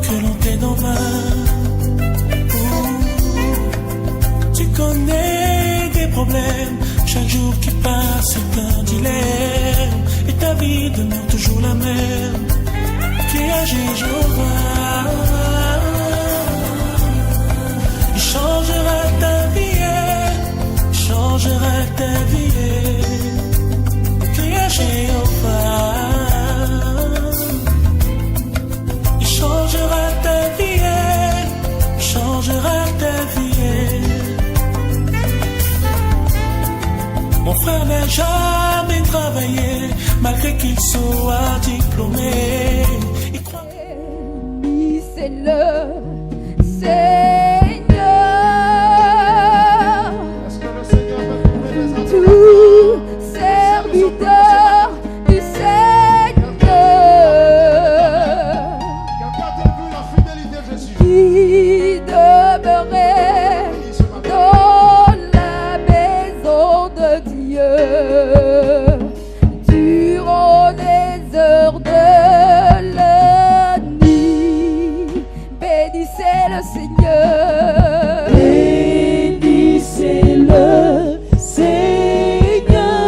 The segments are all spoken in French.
que l'on t'aide en vain. Tu connais des problèmes, chaque jour qui passe est un dilemme. Et ta vie demeure toujours la même. Crie Jéhovah, il changera ta vie, il changera ta vie. Crie Jéhovah, il changera ta vie, il changera ta vie. Mon frère n'a jamais travaillé, malgré qu'il soit diplômé. C'est le Seigneur. Est-ce que le Seigneur peut trouver les enfants? Tout serviteur du Seigneur. Quelqu'un a vu la fidélité de Jésus? Qui demeurait dans la maison de Dieu durant les heures de la nuit. Bénissez le Seigneur. Bénissez le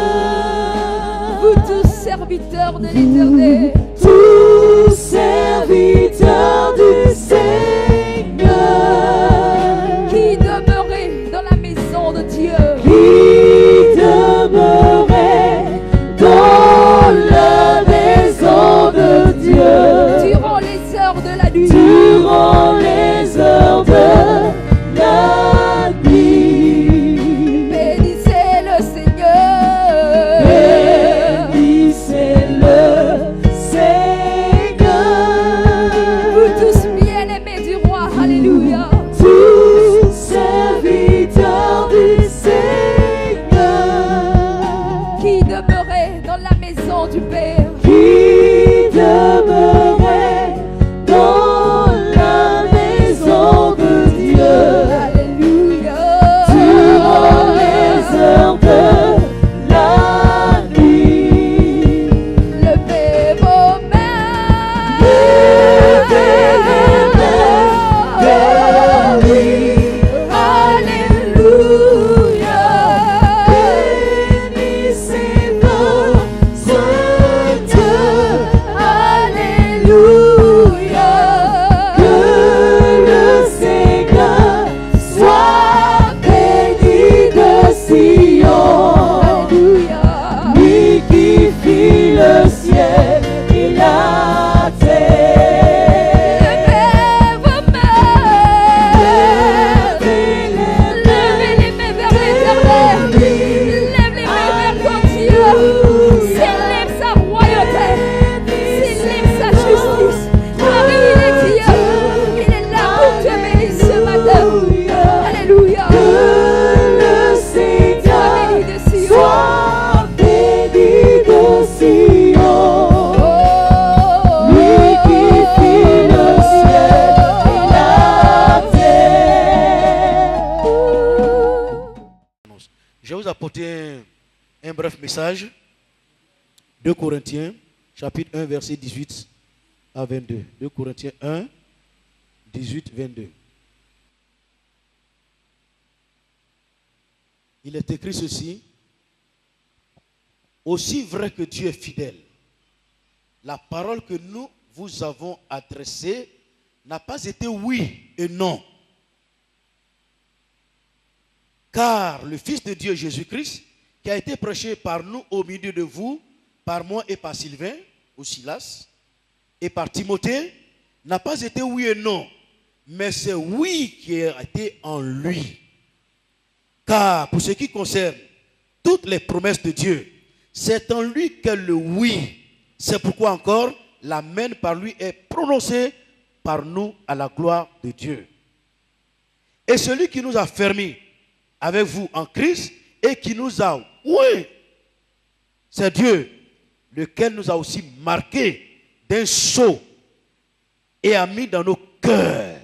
Seigneur. Vous tous serviteurs de l'Éternel. Tous serviteurs du Seigneur. Qui demeurait dans la maison de Dieu. Qui demeurait dans la maison de Dieu Durant les heures de la nuit. durant les heures de la nuit. Bénissez le Seigneur. Bénissez le Seigneur. Vous tous bien-aimés du roi. Alléluia. Tous serviteurs du Seigneur. Qui demeurait dans la maison du Père. Qui demeurait dans la maison de Dieu Alléluia. durant les heures de la nuit. Levez vos mains. Levez les mains vers lui. Alléluia. Bénissez notre Dieu. Alléluia. Que le Seigneur soit béni de Sion. Alléluia. Lui qui fit le ciel et la terre. Levez vos mains. Levez Levez les mains vers l'éternel. Lève les mains vers ton Dieu. Célèbre sa royauté. Célèbre sa justice. Car il est Dieu. Il est là pour te bénir ce matin. Alléluia. Que le Sois Seigneur béni de Sion. soit béni de Sion. Oh. Lui qui fit le ciel et la terre. Je vais vous apporter un bref message. 2 Corinthiens, chapitre 1, verset 18 à 22. 2 Corinthiens 1, 18, 22. Il est écrit ceci. Aussi vrai que Dieu est fidèle, la parole que nous vous avons adressée n'a pas été oui et non. Car le Fils de Dieu Jésus-Christ, qui a été prêché par nous au milieu de vous, par moi et par Sylvain, ou Silas, et par Timothée, n'a pas été oui et non, mais c'est oui qui a été en lui. Car pour ce qui concerne toutes les promesses de Dieu, c'est en lui que le oui. C'est pourquoi encore l'amen par lui est prononcé par nous à la gloire de Dieu. Et celui qui nous a fermés avec vous en Christ et qui nous a oué, c'est Dieu, lequel nous a aussi marqués d'un sceau et a mis dans nos cœurs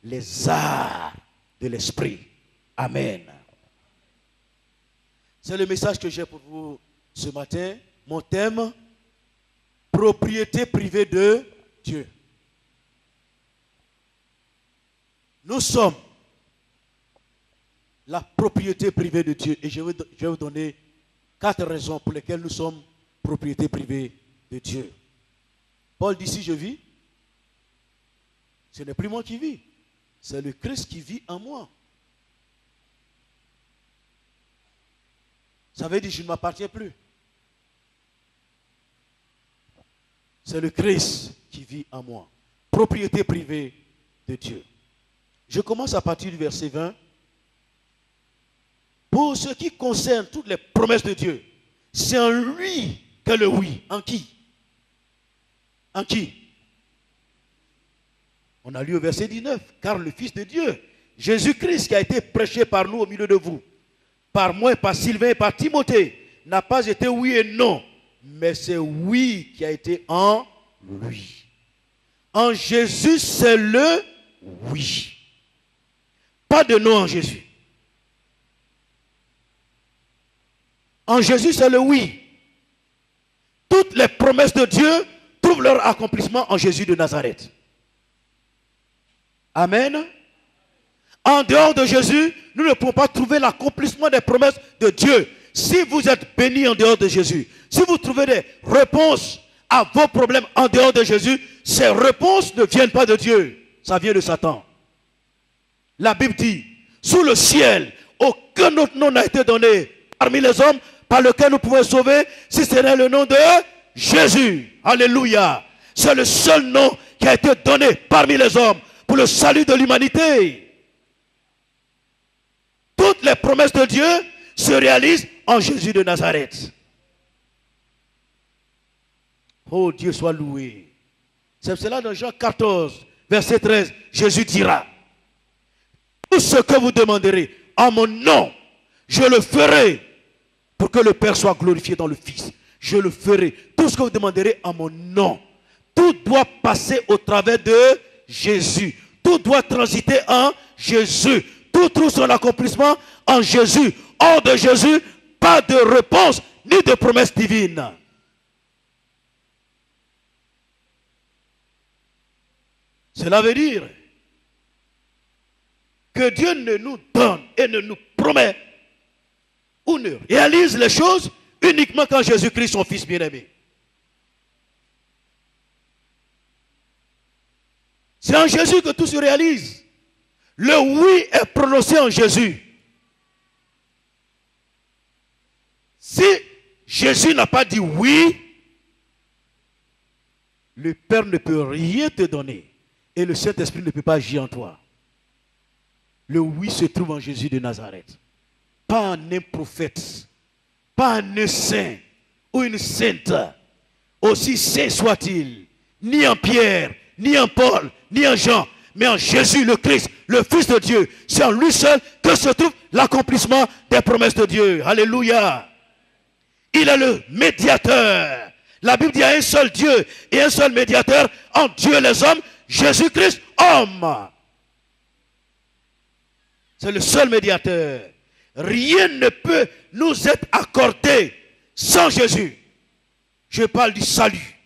les arts de l'esprit. Amen. C'est le message que j'ai pour vous ce matin. Mon thème, propriété privée de Dieu. Nous sommes la propriété privée de Dieu. Et je vais vous donner 4 raisons pour lesquelles nous sommes propriété privée de Dieu. Paul dit, si je vis, ce n'est plus moi qui vis, c'est le Christ qui vit en moi. Ça veut dire que je ne m'appartiens plus. C'est le Christ qui vit en moi. Propriété privée de Dieu. Je commence à partir du verset 20. Pour ce qui concerne toutes les promesses de Dieu, c'est en lui que le oui. En qui? En qui? On a lu au verset 19. Car le Fils de Dieu, Jésus-Christ, qui a été prêché par nous au milieu de vous, par moi, par Sylvain et par Timothée, n'a pas été oui et non, mais c'est oui qui a été en lui. En Jésus, c'est le oui. Pas de non en Jésus. En Jésus, c'est le oui. Toutes les promesses de Dieu trouvent leur accomplissement en Jésus de Nazareth. Amen. En dehors de Jésus, nous ne pouvons pas trouver l'accomplissement des promesses de Dieu. Si vous êtes béni en dehors de Jésus, si vous trouvez des réponses à vos problèmes en dehors de Jésus, ces réponses ne viennent pas de Dieu. Ça vient de Satan. La Bible dit, sous le ciel, aucun autre nom n'a été donné parmi les hommes par lequel nous pouvons sauver, si ce n'est le nom de Jésus. Alléluia. C'est le seul nom qui a été donné parmi les hommes pour le salut de l'humanité. Toutes les promesses de Dieu se réalisent en Jésus de Nazareth. Oh, Dieu soit loué. C'est cela dans Jean 14, verset 13, Jésus dira, tout ce que vous demanderez en mon nom, je le ferai pour que le Père soit glorifié dans le Fils. Je le ferai. Tout ce que vous demanderez en mon nom, tout doit passer au travers de Jésus. Tout doit transiter en Jésus. Tout trouve son accomplissement en Jésus. Hors de Jésus, pas de réponse ni de promesse divine. Cela veut dire que Dieu ne nous donne et ne nous promet ou ne réalise les choses uniquement quand Jésus-Christ, son Fils bien-aimé. C'est en Jésus que tout se réalise. Le oui est prononcé en Jésus. Si Jésus n'a pas dit oui, le Père ne peut rien te donner et le Saint-Esprit ne peut pas agir en toi. Le oui se trouve en Jésus de Nazareth. Pas en un prophète, pas en un saint ou une sainte, aussi saint soit-il, ni en Pierre, ni en Paul, ni en Jean, mais en Jésus le Christ, le Fils de Dieu. C'est en lui seul que se trouve l'accomplissement des promesses de Dieu. Alléluia. Il est le médiateur. La Bible dit qu'il y a un seul Dieu et un seul médiateur entre Dieu et les hommes, Jésus-Christ, homme. C'est le seul médiateur. Rien ne peut nous être accordé sans Jésus. Je parle du salut,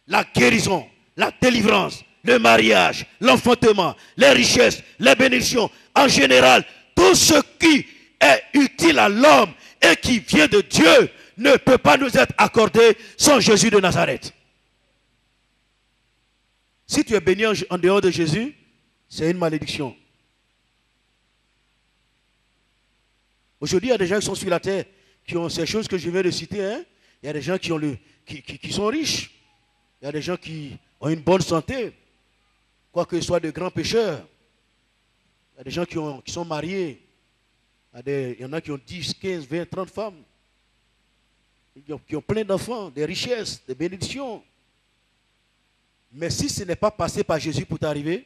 la guérison, la délivrance, le mariage, l'enfantement, les richesses, les bénédictions, en général, tout ce qui est utile à l'homme et qui vient de Dieu ne peut pas nous être accordé sans Jésus de Nazareth. Si tu es béni en dehors de Jésus, c'est une malédiction. Aujourd'hui, il y a des gens qui sont sur la terre, qui ont ces choses que je viens de citer. Hein? Il y a des gens qui sont riches. Il y a des gens qui ont une bonne santé, quoique ce soit de grands pécheurs. Il y a des gens qui sont mariés. Il y en a qui ont 10, 15, 20, 30 femmes. Qui ont plein d'enfants, des richesses, des bénédictions. Mais si ce n'est pas passé par Jésus pour t'arriver,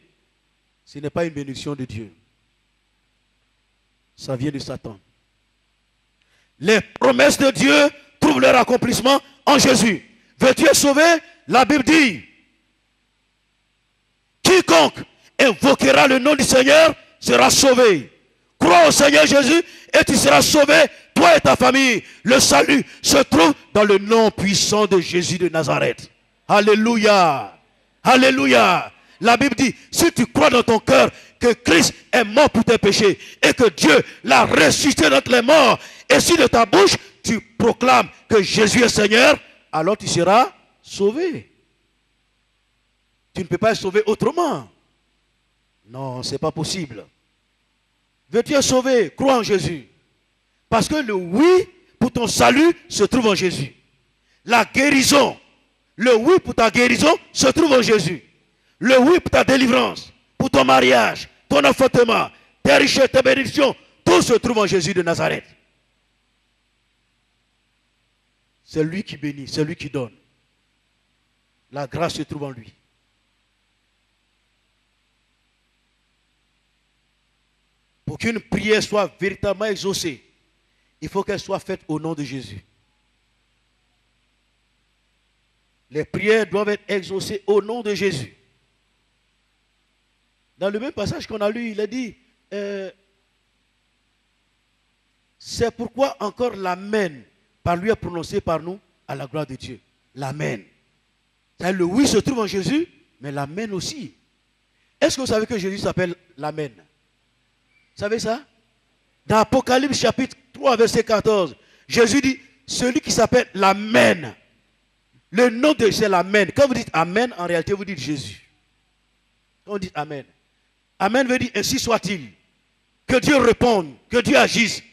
ce n'est pas une bénédiction de Dieu. Ça vient de Satan. Les promesses de Dieu trouvent leur accomplissement en Jésus. Veux-tu être sauvé? La Bible dit, quiconque invoquera le nom du Seigneur sera sauvé. Crois au Seigneur Jésus et tu seras sauvé, toi et ta famille. Le salut se trouve dans le nom puissant de Jésus de Nazareth. Alléluia. Alléluia. La Bible dit, si tu crois dans ton cœur que Christ est mort pour tes péchés et que Dieu l'a ressuscité d'entre les morts, et si de ta bouche tu proclames que Jésus est Seigneur, alors tu seras sauvé. Tu ne peux pas être sauvé autrement. Non, ce n'est pas possible. Veux-tu être sauvé? Crois en Jésus. Parce que le oui pour ton salut se trouve en Jésus. La guérison, le oui pour ta guérison se trouve en Jésus. Le oui pour ta délivrance, pour ton mariage, ton enfantement, tes richesses, tes bénédictions, tout se trouve en Jésus de Nazareth. C'est lui qui bénit, c'est lui qui donne. La grâce se trouve en lui. Pour qu'une prière soit véritablement exaucée, il faut qu'elle soit faite au nom de Jésus. Les prières doivent être exaucées au nom de Jésus. Dans le même passage qu'on a lu, il a dit, c'est pourquoi encore l'Amen, par lui est prononcé par nous à la gloire de Dieu. L'Amen. Le oui se trouve en Jésus, mais l'Amen aussi. Est-ce que vous savez que Jésus s'appelle l'Amen? Vous savez ça? Dans Apocalypse chapitre 3, verset 14, Jésus dit, celui qui s'appelle l'Amen. Le nom de c'est l'Amen. Quand vous dites Amen, en réalité, vous dites Jésus. Quand vous dites Amen. Amen veut dire ainsi soit-il. Que Dieu réponde, que Dieu agisse.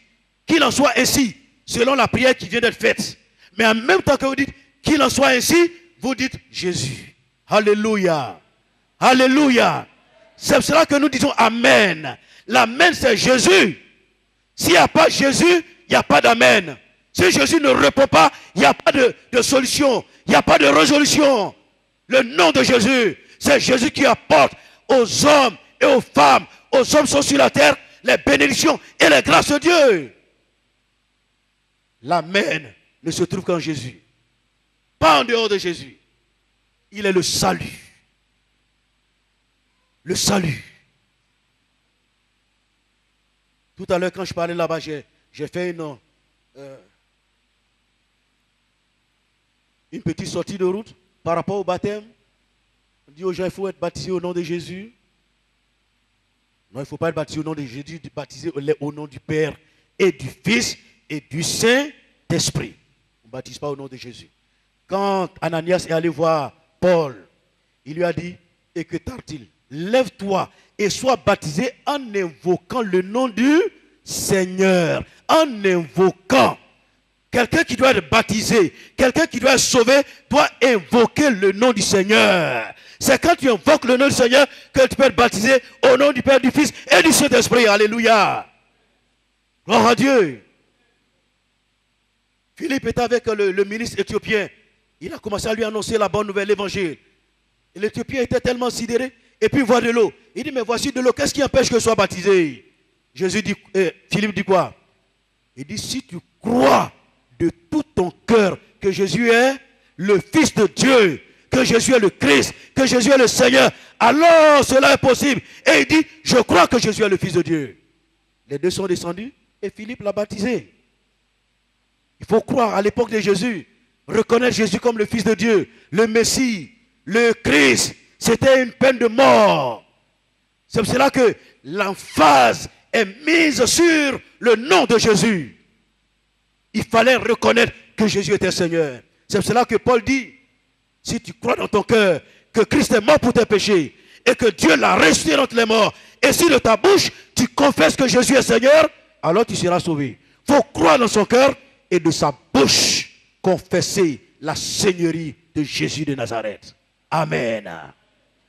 Qu'il en soit ainsi, selon la prière qui vient d'être faite. Mais en même temps que vous dites qu'il en soit ainsi, vous dites Jésus. Alléluia. Alléluia. C'est pour cela que nous disons Amen. L'Amen, c'est Jésus. S'il n'y a pas Jésus, il n'y a pas d'Amen. Si Jésus ne répond pas, il n'y a pas de solution. Il n'y a pas de résolution. Le nom de Jésus, c'est Jésus qui apporte aux hommes et aux femmes, aux hommes qui sont sur la terre, les bénédictions et les grâces de Dieu. L'Amen ne se trouve qu'en Jésus. Pas en dehors de Jésus. Il est le salut. Le salut. Tout à l'heure, quand je parlais là-bas, j'ai fait une petite sortie de route par rapport au baptême. On dit aux gens, il faut être baptisé au nom de Jésus. Non, il ne faut pas être baptisé au nom de Jésus, baptisé au nom du Père et du Fils et du Saint-Esprit. On ne baptise pas au nom de Jésus. Quand Ananias est allé voir Paul, il lui a dit, et que t'a-t-il? Lève-toi et sois baptisé en invoquant le nom du Seigneur. En invoquant. Quelqu'un qui doit être baptisé, quelqu'un qui doit être sauvé, doit invoquer le nom du Seigneur. C'est quand tu invoques le nom du Seigneur que tu peux être baptisé au nom du Père, du Fils et du Saint-Esprit. Alléluia. Gloire à Dieu. Philippe était avec le ministre éthiopien. Il a commencé à lui annoncer la bonne nouvelle, l'évangile. Et l'Éthiopien était tellement sidéré. Et puis il voit de l'eau. Il dit, mais voici de l'eau, qu'est-ce qui empêche que je sois baptisé? Jésus dit, Philippe dit quoi? Il dit, si tu crois de tout ton cœur que Jésus est le Fils de Dieu, que Jésus est le Christ, que Jésus est le Seigneur, alors cela est possible. Et il dit, je crois que Jésus est le Fils de Dieu. Les deux sont descendus et Philippe l'a baptisé. Il faut croire à l'époque de Jésus, reconnaître Jésus comme le Fils de Dieu, le Messie, le Christ. C'était une peine de mort. C'est pour cela que l'emphase est mise sur le nom de Jésus. Il fallait reconnaître que Jésus était Seigneur. C'est pour cela que Paul dit, si tu crois dans ton cœur que Christ est mort pour tes péchés et que Dieu l'a ressuscité d'entre les morts, et si de ta bouche tu confesses que Jésus est Seigneur, alors tu seras sauvé. Il faut croire dans son cœur et de sa bouche confesser la Seigneurie de Jésus de Nazareth. Amen.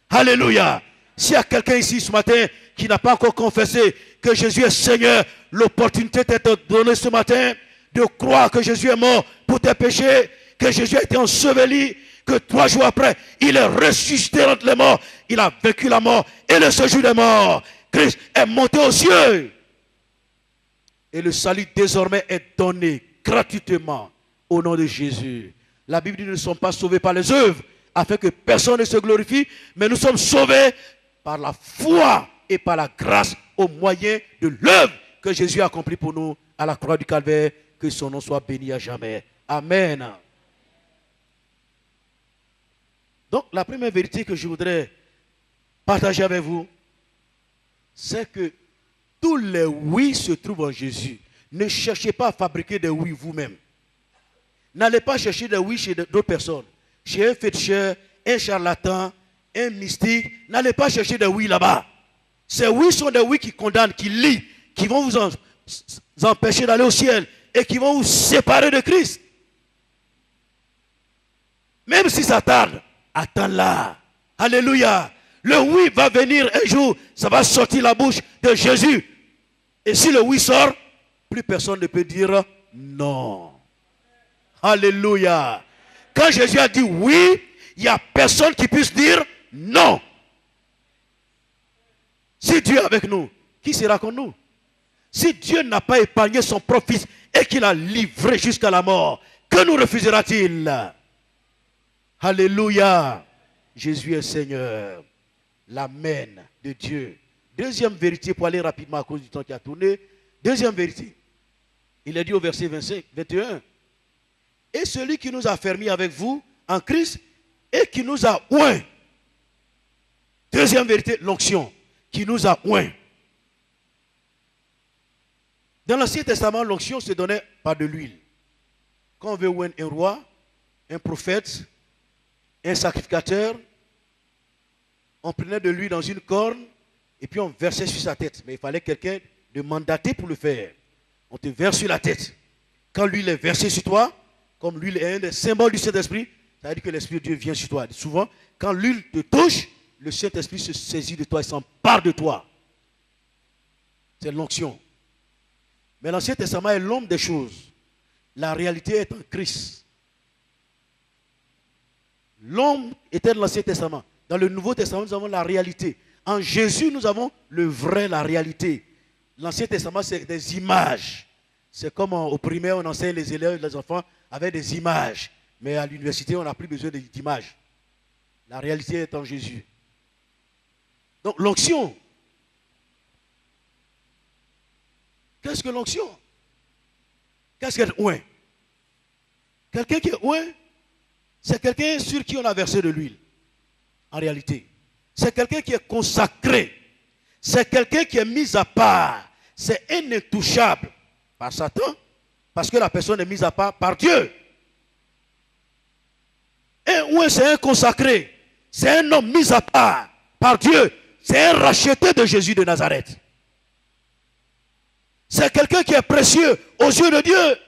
Alléluia. S'il y a quelqu'un ici ce matin qui n'a pas encore confessé que Jésus est Seigneur, l'opportunité t'est donnée ce matin de croire que Jésus est mort pour tes péchés, que Jésus a été enseveli, que 3 jours après, il est ressuscité entre les morts, il a vaincu la mort et le séjour des morts. Christ est monté aux cieux. Et le salut désormais est donné gratuitement au nom de Jésus. La Bible dit que nous ne sommes pas sauvés par les œuvres, afin que personne ne se glorifie, mais nous sommes sauvés par la foi et par la grâce au moyen de l'œuvre que Jésus a accomplie pour nous à la croix du Calvaire. Que son nom soit béni à jamais. Amen. Donc la première vérité que je voudrais partager avec vous, c'est que tous les oui se trouvent en Jésus. Ne cherchez pas à fabriquer des oui vous-même. N'allez pas chercher des oui chez d'autres personnes. Chez un féticheur, un charlatan, un mystique. N'allez pas chercher des oui là-bas. Ces oui sont des oui qui condamnent, qui lient, qui vont vous empêcher d'aller au ciel et qui vont vous séparer de Christ. Même si ça tarde, attends-là. Alléluia. Le oui va venir un jour, ça va sortir la bouche de Jésus. Et si le oui sort, plus personne ne peut dire non. Alléluia. Quand Jésus a dit oui, il n'y a personne qui puisse dire non. Si Dieu est avec nous, qui sera contre nous? Si Dieu n'a pas épargné son propre fils et qu'il a livré jusqu'à la mort, que nous refusera-t-il? Alléluia. Jésus est Seigneur. L'amen de Dieu. Deuxième vérité, pour aller rapidement à cause du temps qui a tourné. Deuxième vérité. Il est dit au verset 21. Et celui qui nous a fermés avec vous en Christ et qui nous a oint. Deuxième vérité, l'onction. Qui nous a oint. Dans l'Ancien Testament, l'onction se donnait par de l'huile. Quand on veut oindre un roi, un prophète, un sacrificateur, on prenait de l'huile dans une corne et puis on versait sur sa tête. Mais il fallait quelqu'un de mandaté pour le faire. On te verse sur la tête. Quand l'huile est versée sur toi, comme l'huile est un des symboles du Saint-Esprit, ça veut dire que l'Esprit de Dieu vient sur toi. Souvent, quand l'huile te touche, le Saint-Esprit se saisit de toi et s'empare de toi. C'est l'onction. Mais l'Ancien Testament est l'homme des choses. La réalité est en Christ. L'homme était dans l'Ancien Testament. Dans le Nouveau Testament, nous avons la réalité. En Jésus, nous avons le vrai, la réalité. L'Ancien Testament, c'est des images. C'est comme au primaire, on enseigne les élèves, les enfants, avec des images. Mais à l'université, on n'a plus besoin d'images. La réalité est en Jésus. Donc, l'onction. Qu'est-ce que l'onction? Qu'est-ce qu'elle est oint? Quelqu'un qui est oint, c'est quelqu'un sur qui on a versé de l'huile. En réalité, c'est quelqu'un qui est consacré. C'est quelqu'un qui est mis à part. C'est un intouchable par Satan, parce que la personne est mise à part par Dieu. Un oint, c'est un consacré. C'est un homme mis à part par Dieu. C'est un racheté de Jésus de Nazareth. C'est quelqu'un qui est précieux aux yeux de Dieu.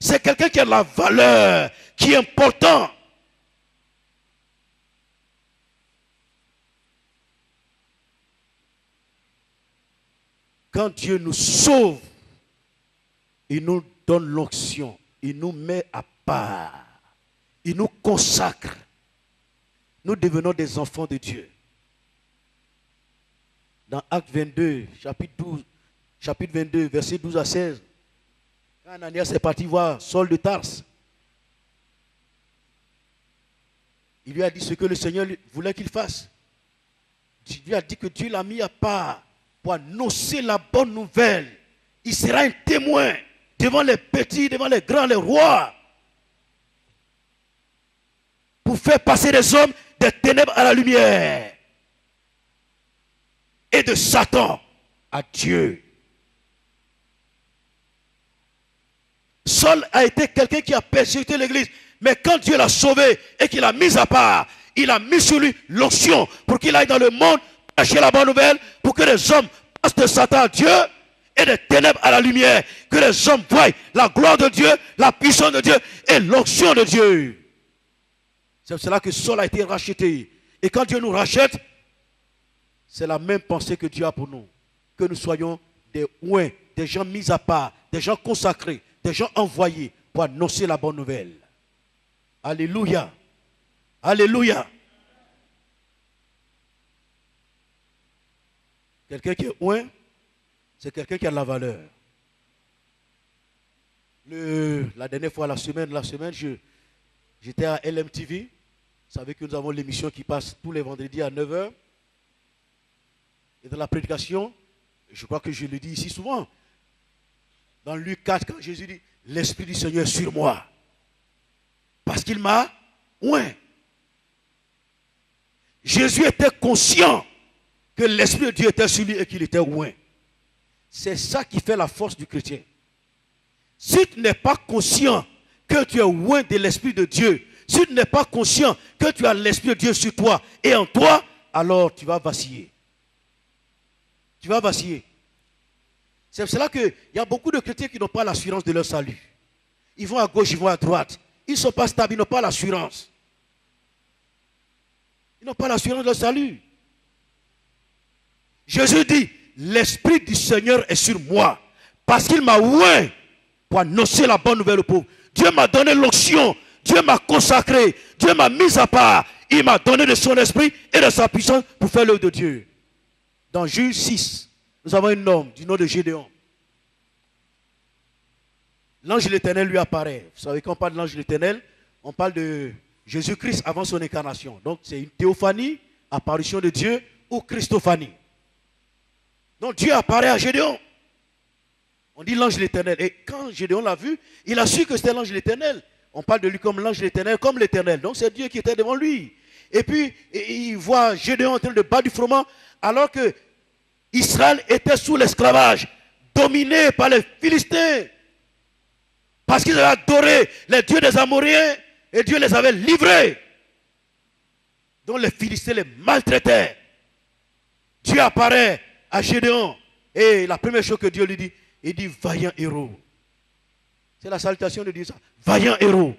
C'est quelqu'un qui a de la valeur, qui est important. Quand Dieu nous sauve, il nous donne l'onction, il nous met à part, il nous consacre. Nous devenons des enfants de Dieu. Dans Acte 22, chapitre 22, versets 12 à 16, quand Ananias est parti voir Saul de Tarse, il lui a dit ce que le Seigneur voulait qu'il fasse. Il lui a dit que Dieu l'a mis à part pour annoncer la bonne nouvelle. Il sera un témoin devant les petits, devant les grands, les rois, pour faire passer les hommes des ténèbres à la lumière et de Satan à Dieu. Saul a été quelqu'un qui a persécuté l'église, mais quand Dieu l'a sauvé et qu'il l'a mis à part, il a mis sur lui l'onction pour qu'il aille dans le monde prêcher la bonne nouvelle, pour que les hommes passent de Satan à Dieu et des ténèbres à la lumière, que les hommes voient la gloire de Dieu, la puissance de Dieu et l'onction de Dieu. C'est pour cela que Saul a été racheté. Et quand Dieu nous rachète, c'est la même pensée que Dieu a pour nous. Que nous soyons des oints, des gens mis à part, des gens consacrés, des gens envoyés pour annoncer la bonne nouvelle. Alléluia. Alléluia. Quelqu'un qui est oint, c'est quelqu'un qui a de la valeur. La dernière fois, la semaine, j'étais à LMTV. Vous savez que nous avons l'émission qui passe tous les vendredis à 9h. Et dans la prédication, je crois que je le dis ici souvent, dans Luc 4, quand Jésus dit, l'Esprit du Seigneur est sur moi, parce qu'il m'a oint. Jésus était conscient que l'Esprit de Dieu était sur lui et qu'il était loin. C'est ça qui fait la force du chrétien. Si tu n'es pas conscient que tu es loin de l'Esprit de Dieu, si tu n'es pas conscient que tu as l'Esprit de Dieu sur toi et en toi, alors tu vas vaciller. Tu vas vaciller. C'est pour cela qu'il y a beaucoup de chrétiens qui n'ont pas l'assurance de leur salut. Ils vont à gauche, ils vont à droite. Ils ne sont pas stables, ils n'ont pas l'assurance. Ils n'ont pas l'assurance de leur salut. Jésus dit, l'Esprit du Seigneur est sur moi, parce qu'il m'a oint pour annoncer la bonne nouvelle aux pauvres. Dieu m'a donné l'onction, Dieu m'a consacré, Dieu m'a mis à part. Il m'a donné de son esprit et de sa puissance pour faire l'œuvre de Dieu. Dans Juge 6, nous avons un homme du nom de Gédéon. L'ange de l'Éternel lui apparaît. Vous savez, quand on parle de l'ange de l'Éternel, on parle de Jésus-Christ avant son incarnation. Donc c'est une théophanie, apparition de Dieu ou Christophanie. Donc Dieu apparaît à Gédéon. On dit l'ange de l'Éternel. Et quand Gédéon l'a vu, il a su que c'était l'ange de l'Éternel. On parle de lui comme l'ange de l'Éternel, comme l'Éternel. Donc c'est Dieu qui était devant lui. Et puis il voit Gédéon en train de battre du froment alors que Israël était sous l'esclavage, dominé par les Philistins. Parce qu'ils avaient adoré les dieux des Amoréens et Dieu les avait livrés. Donc les Philistins les maltraitaient. Dieu apparaît à Gédéon et la première chose que Dieu lui dit, il dit vaillant héros. C'est la salutation de Dieu ça. Vaillant héros.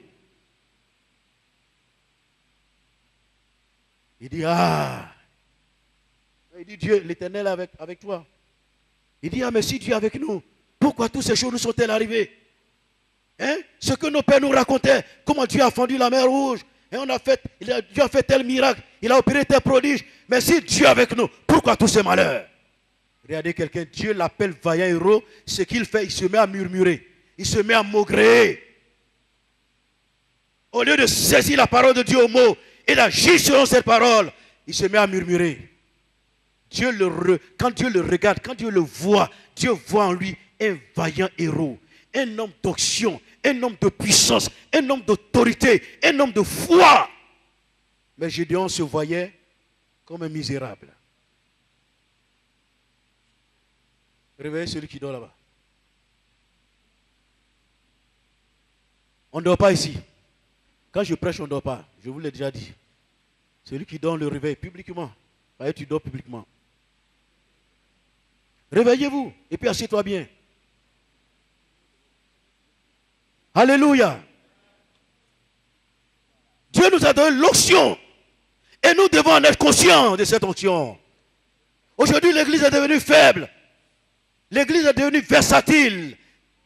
Il dit il dit Dieu, l'Éternel est avec toi. Il dit mais si Dieu est avec nous, pourquoi toutes ces choses nous sont-elles arrivées? Hein? Ce que nos pères nous racontaient, comment Dieu a fendu la mer rouge, et Dieu a fait tel miracle, il a opéré tel prodige. Mais si Dieu est avec nous, pourquoi tous ces malheurs? Regardez quelqu'un, Dieu l'appelle vaillant héros, ce qu'il fait, il se met à murmurer, il se met à maugréer. Au lieu de saisir la parole de Dieu au mot et d'agir selon cette parole, il se met à murmurer. Quand Dieu le regarde, quand Dieu le voit, Dieu voit en lui un vaillant héros, un homme d'onction, un homme de puissance, un homme d'autorité, un homme de foi. Mais Gédéon se voyait comme un misérable. Réveillez celui qui dort là-bas. On ne dort pas ici. Quand je prêche, on ne dort pas. Je vous l'ai déjà dit. Celui qui dort le réveille publiquement. Voyez, tu dors publiquement. Réveillez-vous et puis assieds-toi bien. Alléluia. Dieu nous a donné l'onction. Et nous devons en être conscients de cette onction. Aujourd'hui, l'église est devenue faible. L'église est devenue versatile.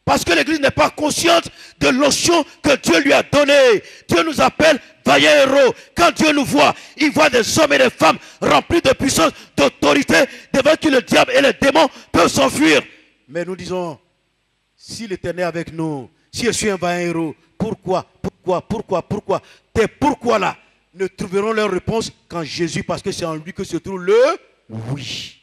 Parce que l'église n'est pas consciente de l'onction que Dieu lui a donnée. Dieu nous appelle vaillants héros. Quand Dieu nous voit, il voit des hommes et des femmes remplis de puissance, d'autorité, devant qui le diable et les démons peuvent s'enfuir. Mais nous disons, si l'Éternel est avec nous, si je suis un vaillant héros, pourquoi? Tes pourquoi là ne trouveront leur réponse qu'en Jésus, parce que c'est en lui que se trouve le oui.